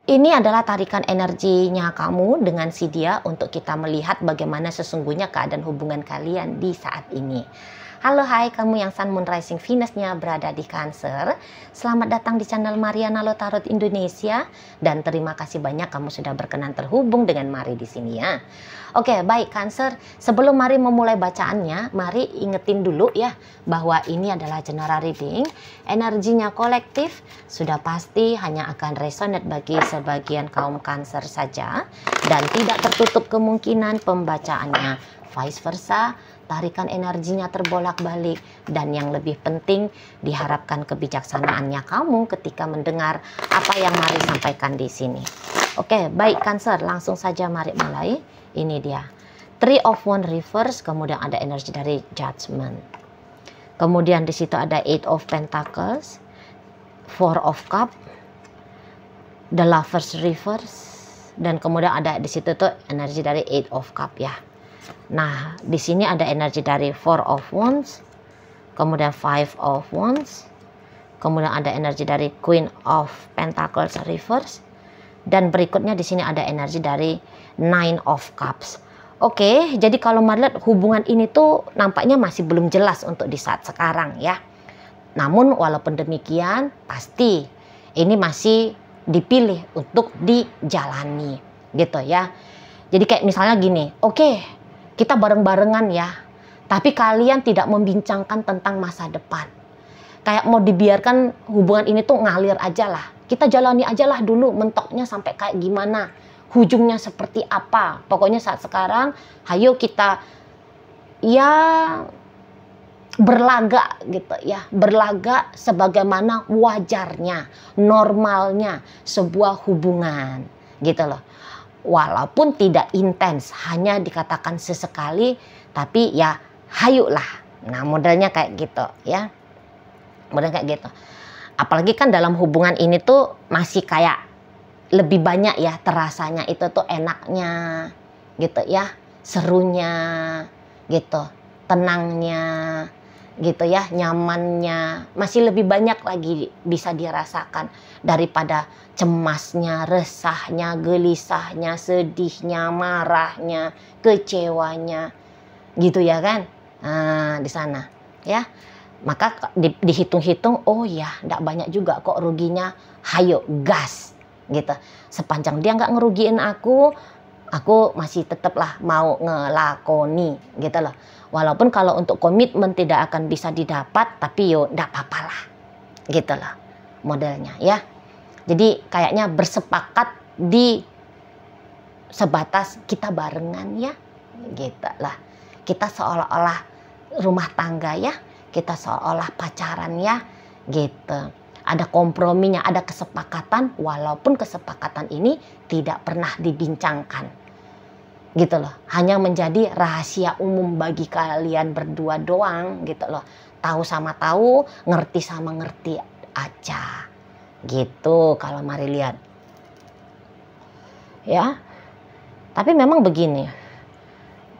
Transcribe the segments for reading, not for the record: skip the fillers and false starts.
Ini adalah tarikan energinya kamu dengan si dia untuk kita melihat bagaimana sesungguhnya keadaan hubungan kalian di saat ini. Halo, hai kamu yang Sun, Moon, Rising, Venus-nya berada di Cancer. Selamat datang di channel Mariana Lo Tarot Indonesia dan terima kasih banyak kamu sudah berkenan terhubung dengan Mari di sini ya. Oke, baik Cancer. Sebelum Mari memulai bacaannya, Mari ingetin dulu ya bahwa ini adalah general reading. Energinya kolektif sudah pasti hanya akan resonate bagi sebagian kaum Cancer saja dan tidak tertutup kemungkinan pembacaannya vice versa. Tarikan energinya terbolak-balik dan yang lebih penting diharapkan kebijaksanaannya kamu ketika mendengar apa yang Mari sampaikan di sini. Oke, baik Cancer, langsung saja Mari mulai. Ini dia. Three of Wands reverse, kemudian ada energi dari Judgment. Kemudian di situ ada Eight of Pentacles, Four of Cups, The Lovers reverse, dan kemudian ada di situ tuh energi dari Eight of Cups ya. Nah, di sini ada energi dari Four of Wands, kemudian Five of Wands, kemudian ada energi dari Queen of Pentacles reverse, dan berikutnya di sini ada energi dari Nine of Cups. Oke, jadi kalau melihat hubungan ini tuh nampaknya masih belum jelas untuk di saat sekarang ya. Namun walaupun demikian, pasti ini masih dipilih untuk dijalani gitu ya. Jadi kayak misalnya gini, oke, kita bareng-barengan ya, tapi kalian tidak membincangkan tentang masa depan. Kayak mau dibiarkan hubungan ini tuh ngalir aja lah. Kita jalani aja lah dulu mentoknya sampai kayak gimana. Ujungnya seperti apa. Pokoknya saat sekarang, ayo kita ya berlaga gitu ya. Berlaga sebagaimana wajarnya, normalnya sebuah hubungan gitu loh. Walaupun tidak intens, hanya dikatakan sesekali, tapi ya hayulah. Nah, modelnya kayak gitu ya. Model kayak gitu. Apalagi kan dalam hubungan ini tuh masih kayak lebih banyak ya terasanya itu tuh enaknya gitu ya. Serunya gitu. Tenangnya gitu ya. Nyamannya. Masih lebih banyak lagi bisa dirasakan daripada cemasnya, resahnya, gelisahnya, sedihnya, marahnya, kecewanya, gitu ya kan? Nah, di sana, ya. Maka dihitung-hitung, oh ya, nggak banyak juga kok ruginya. Hayo, gas, gitu. Sepanjang dia nggak ngerugiin aku masih tetaplah mau ngelakoni, gitu loh. Walaupun kalau untuk komitmen tidak akan bisa didapat, tapi yo, nggak apa-apa lah, gitu loh, modelnya, ya. Jadi kayaknya bersepakat di sebatas kita barengan ya, gitu lah. Kita seolah-olah rumah tangga ya, kita seolah pacaran ya, gitu. Ada komprominya, ada kesepakatan, walaupun kesepakatan ini tidak pernah dibincangkan, gitu loh. Hanya menjadi rahasia umum bagi kalian berdua doang, gitu loh. Tahu sama tahu, ngerti sama ngerti aja. Gitu kalau Mari lihat ya. Tapi memang begini,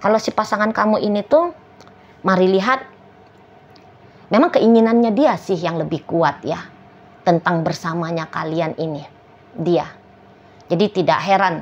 kalau si pasangan kamu ini tuh Mari lihat memang keinginannya dia sih yang lebih kuat ya tentang bersamanya kalian ini, dia. Jadi tidak heran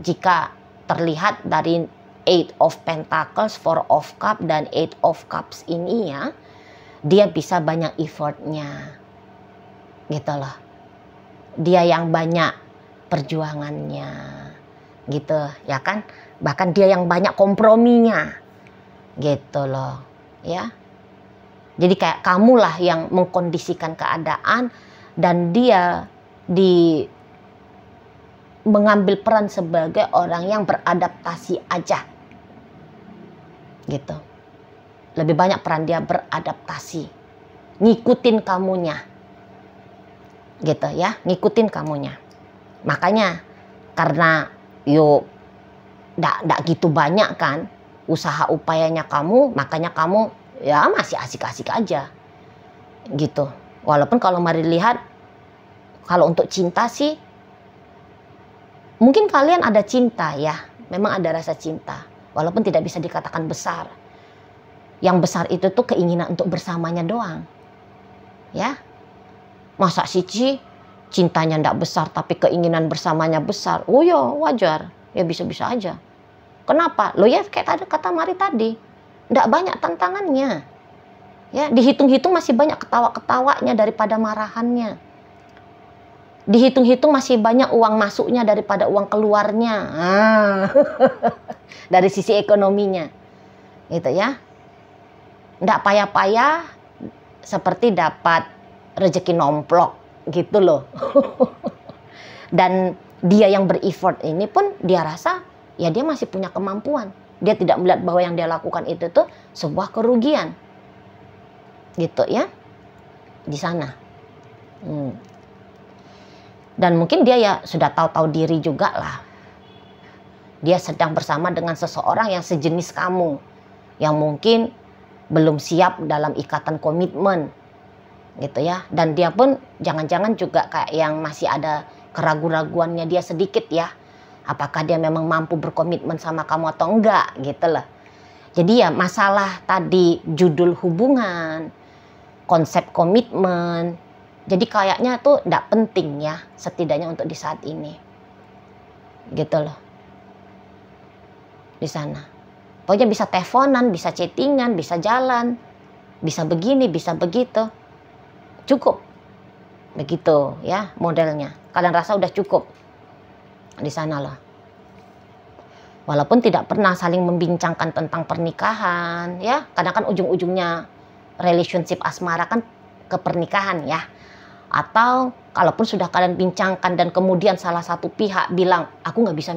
jika terlihat dari Eight of Pentacles, Four of Cups, dan Eight of Cups ini ya, dia bisa banyak effortnya gitu loh. Dia yang banyak perjuangannya gitu ya kan, bahkan dia yang banyak komprominya gitu loh ya. Jadi kayak kamulah yang mengkondisikan keadaan dan dia mengambil peran sebagai orang yang beradaptasi aja gitu. Lebih banyak peran dia beradaptasi, ngikutin kamunya gitu ya, ngikutin kamunya. Makanya karena ndak gitu banyak kan usaha upayanya kamu, makanya kamu ya masih asik-asik aja gitu. Walaupun kalau Mari lihat, kalau untuk cinta sih mungkin kalian ada cinta ya, memang ada rasa cinta, walaupun tidak bisa dikatakan besar. Yang besar itu tuh keinginan untuk bersamanya doang ya. Masa sih Ci cintanya ndak besar tapi keinginan bersamanya besar. Oh ya wajar, ya bisa-bisa aja. Kenapa? Lo ya kayak tadi kata Mari tadi, ndak banyak tantangannya. Ya, dihitung-hitung masih banyak ketawa-ketawanya daripada marahannya. Dihitung-hitung masih banyak uang masuknya daripada uang keluarnya. Dari sisi ekonominya. Gitu ya. Nggak payah-payah seperti dapat rezeki nomplok gitu loh. Dan dia yang ber-effort ini pun dia rasa ya dia masih punya kemampuan. Dia tidak melihat bahwa yang dia lakukan itu tuh sebuah kerugian. Gitu ya. Di sana. Dan mungkin dia ya sudah tahu-tahu diri juga lah. Dia sedang bersama dengan seseorang yang sejenis kamu. Yang mungkin belum siap dalam ikatan komitmen. Gitu ya. Dan dia pun jangan-jangan juga kayak yang masih ada keraguan-raguannya dia sedikit ya. Apakah dia memang mampu berkomitmen sama kamu atau enggak gitu loh. Jadi ya masalah tadi judul hubungan, konsep komitmen. Jadi kayaknya tuh enggak penting ya setidaknya untuk di saat ini. Gitu loh. Di sana. Pokoknya bisa teleponan, bisa chattingan, bisa jalan. Bisa begini, bisa begitu. Cukup. Begitu ya modelnya. Kalian rasa udah cukup. Di sana loh. Walaupun tidak pernah saling membincangkan tentang pernikahan ya. Kadang kan ujung-ujungnya relationship asmara kan ke pernikahan ya. Atau kalaupun sudah kalian bincangkan dan kemudian salah satu pihak bilang aku nggak bisa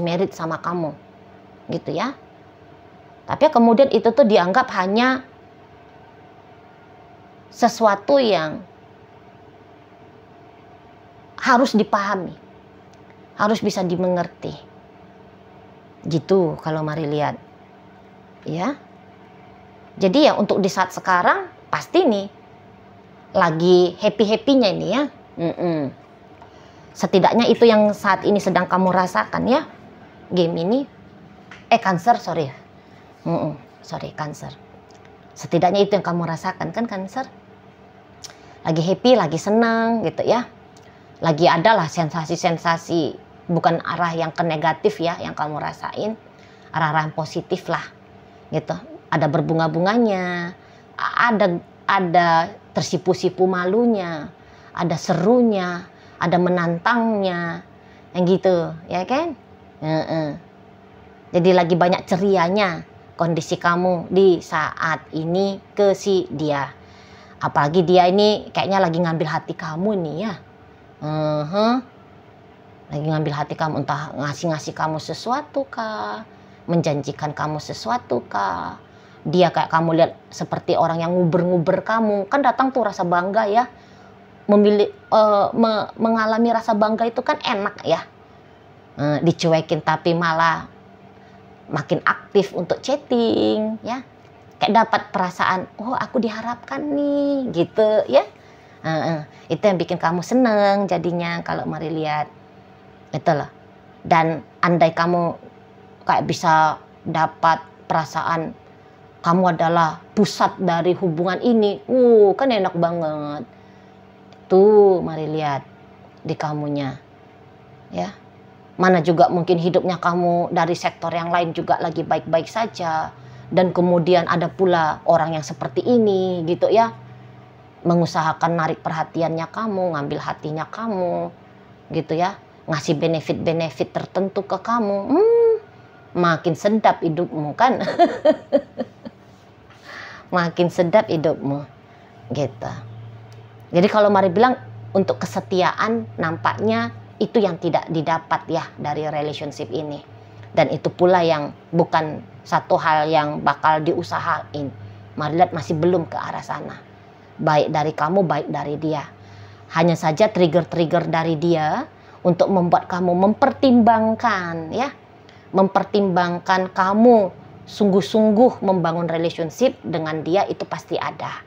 married sama kamu gitu ya. Tapi kemudian itu tuh dianggap hanya sesuatu yang harus dipahami, harus bisa dimengerti gitu kalau Mari lihat ya. Jadi ya untuk di saat sekarang pasti nih lagi happy-happynya ini ya. Setidaknya itu yang saat ini sedang kamu rasakan ya. Game ini. Cancer, sorry. Cancer. Setidaknya itu yang kamu rasakan kan Cancer. Lagi happy, lagi senang gitu ya. Lagi adalah sensasi-sensasi. Bukan arah yang ke negatif ya yang kamu rasain. Arah-arah yang positif lah. Gitu. Ada berbunga-bunganya. Ada tersipu-sipu malunya, ada serunya, ada menantangnya, yang gitu, ya kan? Jadi lagi banyak cerianya kondisi kamu di saat ini ke si dia. Apalagi dia ini kayaknya lagi ngambil hati kamu nih ya. Lagi ngambil hati kamu, entah ngasih kamu sesuatu kah, menjanjikan kamu sesuatu kah. Dia kayak kamu lihat seperti orang yang nguber-nguber kamu. Kan datang tuh rasa bangga ya. Mengalami rasa bangga itu kan enak ya. Dicuekin tapi malah makin aktif untuk chatting ya. Kayak dapat perasaan, oh aku diharapkan nih gitu ya. Itu yang bikin kamu seneng jadinya kalau Mari lihat. Itulah. Dan andai kamu kayak bisa dapat perasaan kamu adalah pusat dari hubungan ini. Kan enak banget. Tuh, Mari lihat di kamunya. Ya. Mana juga mungkin hidupnya kamu dari sektor yang lain juga lagi baik-baik saja. Dan kemudian ada pula orang yang seperti ini gitu ya. Mengusahakan narik perhatiannya kamu, ngambil hatinya kamu. Gitu ya. Ngasih benefit-benefit tertentu ke kamu. Makin sedap hidupmu kan. Makin sedap hidupmu gitu. Jadi kalau Mari bilang untuk kesetiaan nampaknya itu yang tidak didapat ya dari relationship ini. Dan itu pula yang bukan satu hal yang bakal diusahain. Mari lihat masih belum ke arah sana. Baik dari kamu, baik dari dia. Hanya saja trigger-trigger dari dia untuk membuat kamu mempertimbangkan ya. Mempertimbangkan kamu sungguh-sungguh membangun relationship dengan dia itu pasti ada.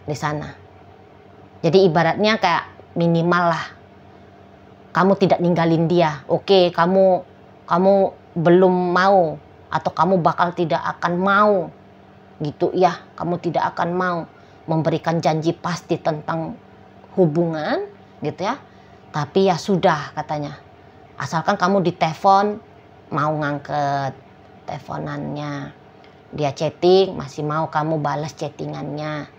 Di sana. Jadi ibaratnya kayak minimal lah. Kamu tidak ninggalin dia. Oke, kamu belum mau atau kamu bakal tidak akan mau. Gitu ya, kamu tidak akan mau. memberikan janji pasti tentang hubungan gitu ya. Tapi ya sudah katanya, asalkan kamu ditelepon mau ngangkat teleponannya, dia chatting masih mau kamu balas chattingannya,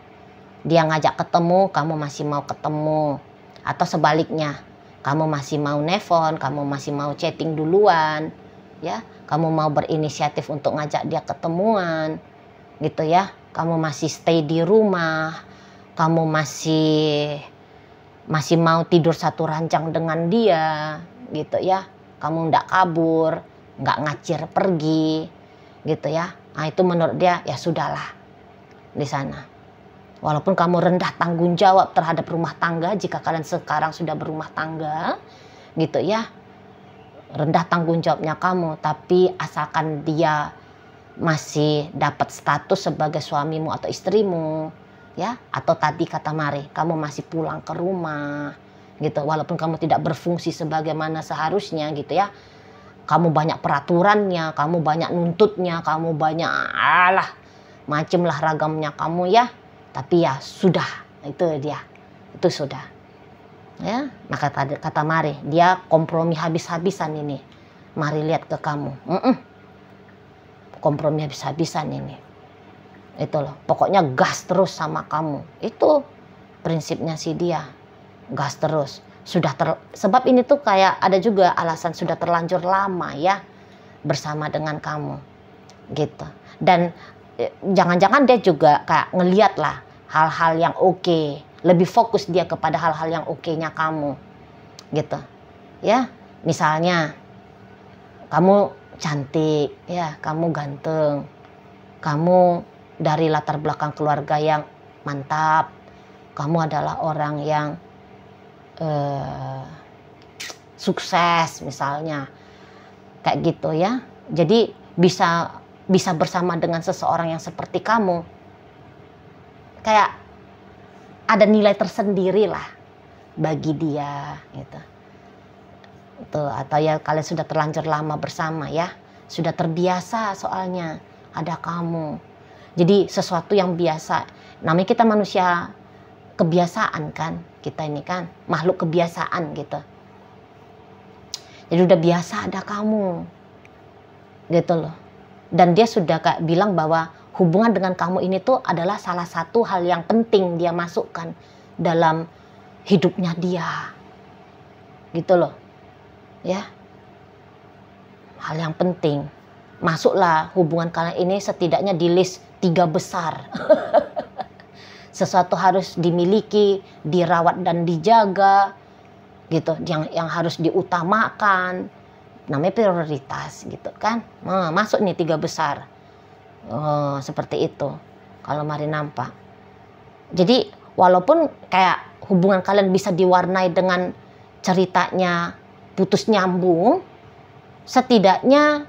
dia ngajak ketemu kamu masih mau ketemu, atau sebaliknya kamu masih mau nelfon, kamu masih mau chatting duluan ya, kamu mau berinisiatif untuk ngajak dia ketemuan gitu ya, kamu masih stay di rumah, kamu masih mau tidur satu ranjang dengan dia gitu ya, kamu ndak kabur, nggak ngacir pergi gitu ya. Nah itu menurut dia ya sudahlah di sana. Walaupun kamu rendah tanggung jawab terhadap rumah tangga, jika kalian sekarang sudah berumah tangga gitu ya, rendah tanggung jawabnya kamu, tapi asalkan dia masih dapat status sebagai suamimu atau istrimu ya, atau tadi kata Mari, kamu masih pulang ke rumah gitu, walaupun kamu tidak berfungsi sebagaimana seharusnya gitu ya, kamu banyak peraturannya, kamu banyak nuntutnya, kamu banyak macem lah ragamnya kamu ya, tapi ya sudah, itu dia, itu sudah ya. Maka kata Mari, dia kompromi habis-habisan ini. Mari lihat ke kamu, kompromi habis-habisan ini. Itu loh, pokoknya gas terus sama kamu. Itu prinsipnya si dia, gas terus. Sebab ini tuh kayak ada juga alasan sudah terlanjur lama ya bersama dengan kamu gitu. Dan jangan-jangan dia juga kayak ngeliat lah hal-hal yang oke, lebih fokus dia kepada hal-hal yang oke-nya kamu gitu ya. Misalnya kamu cantik ya, kamu ganteng, kamu dari latar belakang keluarga yang mantap, kamu adalah orang yang sukses misalnya, kayak gitu ya. Jadi bisa bersama dengan seseorang yang seperti kamu, kayak ada nilai tersendiri lah bagi dia gitu. Tuh, atau ya kalian sudah terlanjur lama bersama ya, sudah terbiasa soalnya ada kamu. Jadi sesuatu yang biasa, namanya kita manusia kebiasaan kan, kita ini kan makhluk kebiasaan gitu. Jadi udah biasa ada kamu gitu loh. Dan dia sudah kayak bilang bahwa hubungan dengan kamu ini tuh adalah salah satu hal yang penting dia masukkan dalam hidupnya dia gitu loh ya, hal yang penting. Masuklah hubungan kalian ini setidaknya di list 3 besar. Sesuatu harus dimiliki, dirawat dan dijaga gitu, yang harus diutamakan, namanya prioritas gitu kan. Nah, masuk nih 3 besar. Oh, seperti itu kalau Mari nampak. Jadi walaupun kayak hubungan kalian bisa diwarnai dengan ceritanya putus nyambung, setidaknya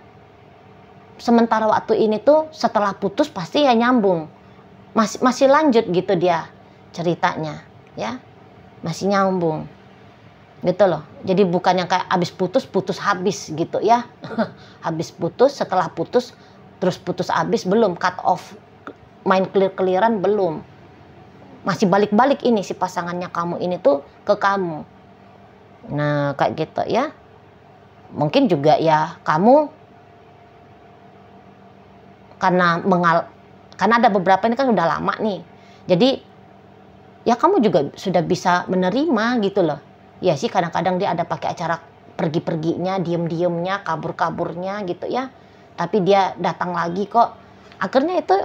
sementara waktu ini tuh setelah putus pasti ya nyambung, masih lanjut gitu dia ceritanya ya, masih nyambung gitu loh. Jadi bukan yang kayak habis putus habis gitu ya. Habis putus, setelah putus terus putus habis, belum cut off, main clear-clearan belum, masih balik-balik ini si pasangannya kamu ini tuh ke kamu. Nah kayak gitu ya. Mungkin juga ya kamu karena ada beberapa ini kan udah lama nih, jadi ya kamu juga sudah bisa menerima gitu loh. Ya sih kadang-kadang dia ada pakai acara pergi-perginya, diem-diemnya, kabur-kaburnya gitu ya, tapi dia datang lagi kok. Akhirnya itu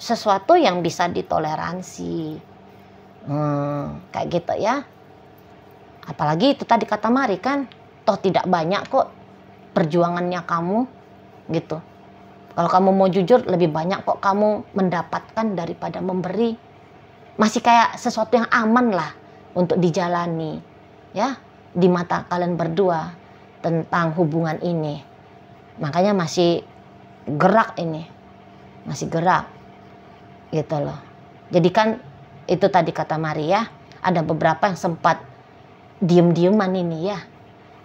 sesuatu yang bisa ditoleransi, kayak gitu ya. Apalagi itu tadi kata Mari kan, toh tidak banyak kok perjuangannya kamu gitu. Kalau kamu mau jujur, lebih banyak kok kamu mendapatkan daripada memberi. Masih kayak sesuatu yang aman lah untuk dijalani ya di mata kalian berdua tentang hubungan ini. Makanya masih gerak ini, masih gerak gitu loh. Jadi kan itu tadi kata Mari ya, ada beberapa yang sempat diem-dieman ini ya,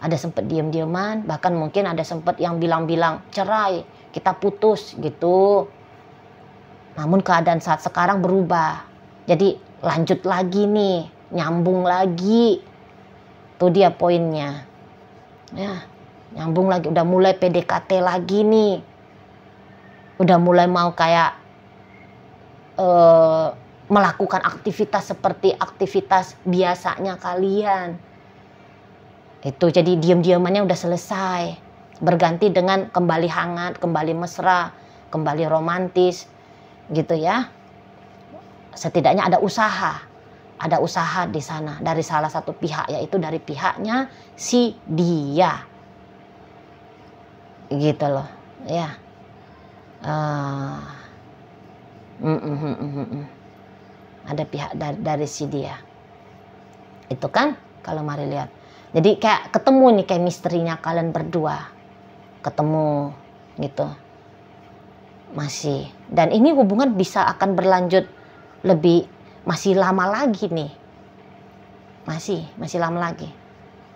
ada sempat diem-dieman, bahkan mungkin ada sempat yang bilang-bilang cerai, kita putus gitu. Namun keadaan saat sekarang berubah Jadi lanjut lagi nih, nyambung lagi. Tuh dia poinnya. Ya, nyambung lagi, udah mulai PDKT lagi nih. Udah mulai mau kayak melakukan aktivitas seperti aktivitas biasanya kalian. Itu jadi diam-diamannya udah selesai. Berganti dengan kembali hangat, kembali mesra, kembali romantis gitu ya. Setidaknya ada usaha di sana dari salah satu pihak, yaitu dari pihaknya si dia. Gitu loh, ya. Ada pihak dari si dia. Itu kan kalau mari lihat. Jadi kayak ketemu nih, kayak misterinya kalian berdua. Ketemu gitu. Masih. Dan ini hubungan bisa akan berlanjut masih lama lagi nih. Masih lama lagi.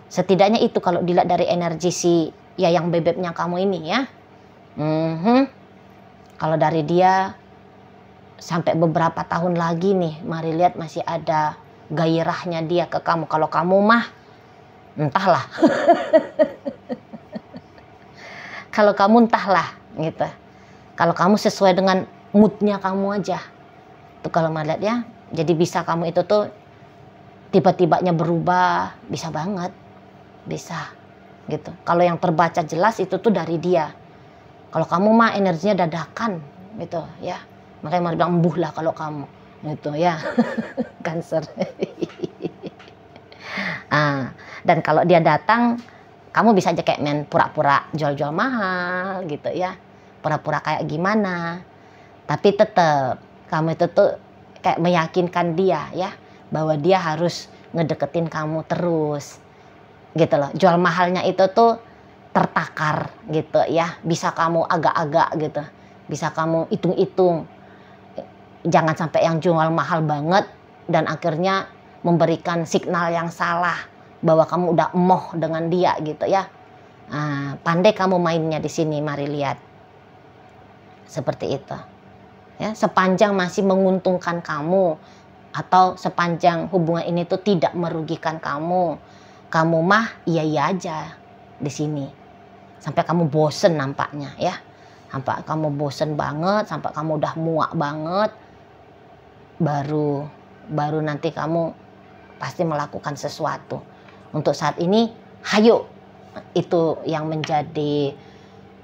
Setidaknya itu kalau dilihat dari energi si ya yang bebeknya kamu ini ya. Kalau dari dia sampai beberapa tahun lagi nih, mari lihat masih ada gairahnya dia ke kamu. Kalau kamu mah entahlah. Kalau kamu entahlah gitu. Kalau kamu sesuai dengan moodnya kamu aja. Tuh kalau melihat ya, jadi bisa kamu itu tuh tiba-tibanya berubah, bisa banget, bisa gitu. Kalau yang terbaca jelas itu tuh dari dia. Kalau kamu mah energinya dadakan gitu ya, makanya mau bilang embuh lah kalau kamu gitu ya. Cancer. Dan kalau dia datang, kamu bisa aja kayak main pura-pura jual-jual mahal gitu ya, pura-pura kayak gimana, tapi tetap kamu itu tuh kayak meyakinkan dia ya, bahwa dia harus ngedeketin kamu terus gitu loh. Jual mahalnya itu tuh tertakar gitu ya, bisa kamu agak-agak gitu, bisa kamu hitung-hitung. Jangan sampai yang jual mahal banget dan akhirnya memberikan signal yang salah bahwa kamu udah emoh dengan dia gitu ya. Pandai kamu mainnya di sini, mari lihat. Seperti itu. Ya, sepanjang masih menguntungkan kamu atau sepanjang hubungan ini tuh tidak merugikan kamu mah iya aja di sini. Sampai kamu bosen nampaknya ya. Sampai kamu bosen banget, sampai kamu udah muak banget, baru nanti kamu pasti melakukan sesuatu. Untuk saat ini, hayo, itu yang menjadi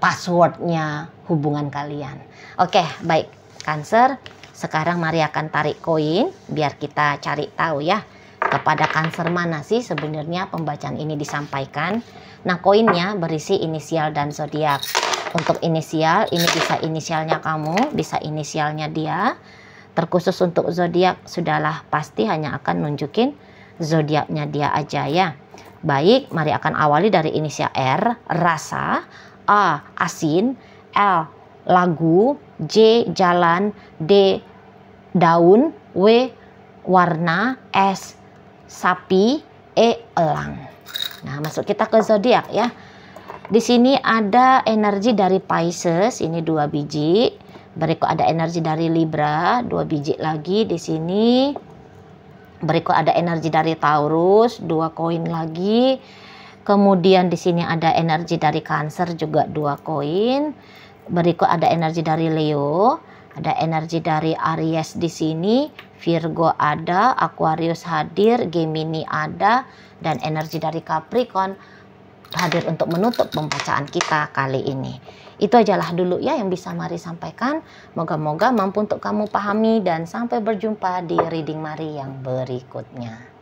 passwordnya hubungan kalian. Oke, baik. Cancer, sekarang mari akan tarik koin biar kita cari tahu ya, kepada Cancer mana sih sebenarnya pembacaan ini disampaikan. Nah, koinnya berisi inisial dan zodiak. Untuk inisial, ini bisa inisialnya kamu, bisa inisialnya dia. Terkhusus untuk zodiak, sudahlah pasti hanya akan nunjukin zodiaknya dia aja ya. Baik, mari akan awali dari inisial R, rasa, A, asin, L, lagu, J, jalan, D, daun, W, warna, S, sapi, E, elang. Nah, masuk kita ke zodiak ya. Di sini ada energi dari Pisces, ini 2 biji. Berikut ada energi dari Libra, 2 biji lagi di sini. Berikut ada energi dari Taurus, 2 koin lagi. Kemudian di sini ada energi dari Cancer juga 2 koin. Berikut ada energi dari Leo, ada energi dari Aries di sini, Virgo ada, Aquarius hadir, Gemini ada, dan energi dari Capricorn hadir untuk menutup pembacaan kita kali ini. Itu ajalah dulu ya yang bisa Mari sampaikan. Moga-moga mampu untuk kamu pahami dan sampai berjumpa di reading Mari yang berikutnya.